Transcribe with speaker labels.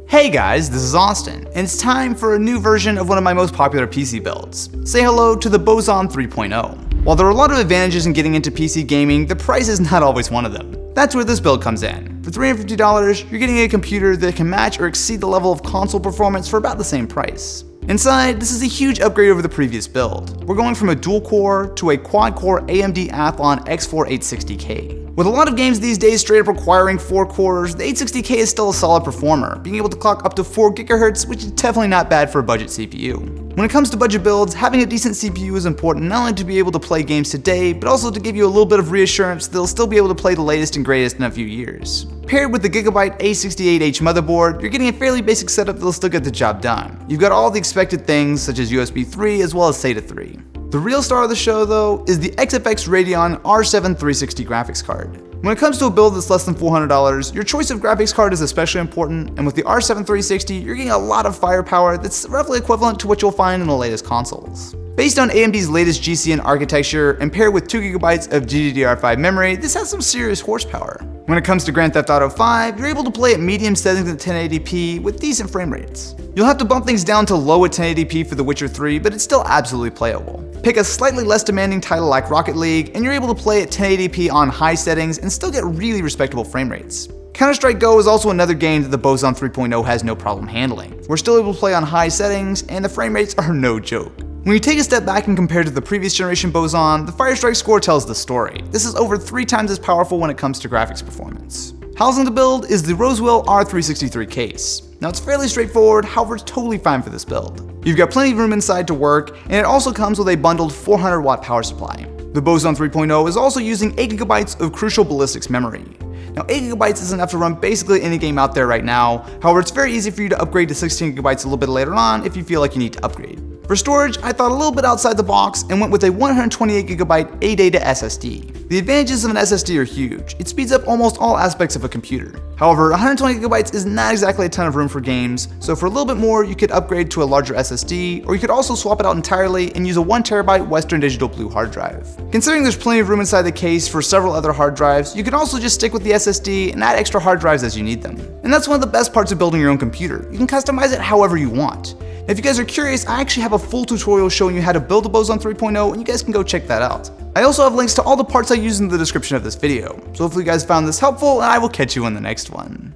Speaker 1: Hey guys, this is Austin, and it's time for a new version of one of my most popular PC builds. Say hello to the Boson 3.0. While there are a lot of advantages in getting into PC gaming, the price is not always one of them. That's where this build comes in. For $350, you're getting a computer that can match or exceed the level of console performance for about the same price. Inside, this is a huge upgrade over the previous build. We're going from a dual-core to a quad-core AMD Athlon X4 860K. With a lot of games these days straight up requiring 4 cores, the 860K is still a solid performer, being able to clock up to 4 GHz, which is definitely not bad for a budget CPU. When it comes to budget builds, having a decent CPU is important not only to be able to play games today, but also to give you a little bit of reassurance that they'll still be able to play the latest and greatest in a few years. Paired with the Gigabyte A68H motherboard, you're getting a fairly basic setup that'll still get the job done. You've got all the expected things such as USB 3 as well as SATA 3. The real star of the show though is the XFX Radeon R7 360 graphics card. When it comes to a build that's less than $400, your choice of graphics card is especially important, and with the R7 360, you're getting a lot of firepower that's roughly equivalent to what you'll find in the latest consoles. Based on AMD's latest GCN architecture and paired with 2 GB of GDDR5 memory, this has some serious horsepower. When it comes to Grand Theft Auto 5, you're able to play at medium settings at 1080p with decent frame rates. You'll have to bump things down to low at 1080p for The Witcher 3, but it's still absolutely playable. Pick a slightly less demanding title like Rocket League, and you're able to play at 1080p on high settings and still get really respectable frame rates. Counter-Strike Go is also another game that the Boson 3.0 has no problem handling. We're still able to play on high settings, and the frame rates are no joke. When you take a step back and compare to the previous generation Boson, the Firestrike score tells the story. This is over 3 times as powerful when it comes to graphics performance. Housing the build is the Rosewell R363 case. Now it's fairly straightforward, however it's totally fine for this build. You've got plenty of room inside to work, and it also comes with a bundled 400 watt power supply. The Boson 3.0 is also using 8 GB of crucial ballistics memory. Now 8 GB is enough to run basically any game out there right now, however it's very easy for you to upgrade to 16 GB a little bit later on if you feel like you need to upgrade. For storage, I thought a little bit outside the box and went with a 128 GB ADATA SSD. The advantages of an SSD are huge. It speeds up almost all aspects of a computer. However, 120 GB is not exactly a ton of room for games, so for a little bit more you could upgrade to a larger SSD, or you could also swap it out entirely and use a 1 TB Western Digital Blue hard drive. Considering there's plenty of room inside the case for several other hard drives, you can also just stick with the SSD and add extra hard drives as you need them. And that's one of the best parts of building your own computer. You can customize it however you want. If you guys are curious, I actually have a full tutorial showing you how to build a Boson 3.0, and you guys can go check that out. I also have links to all the parts I used in the description of this video, so hopefully you guys found this helpful, and I will catch you in the next one.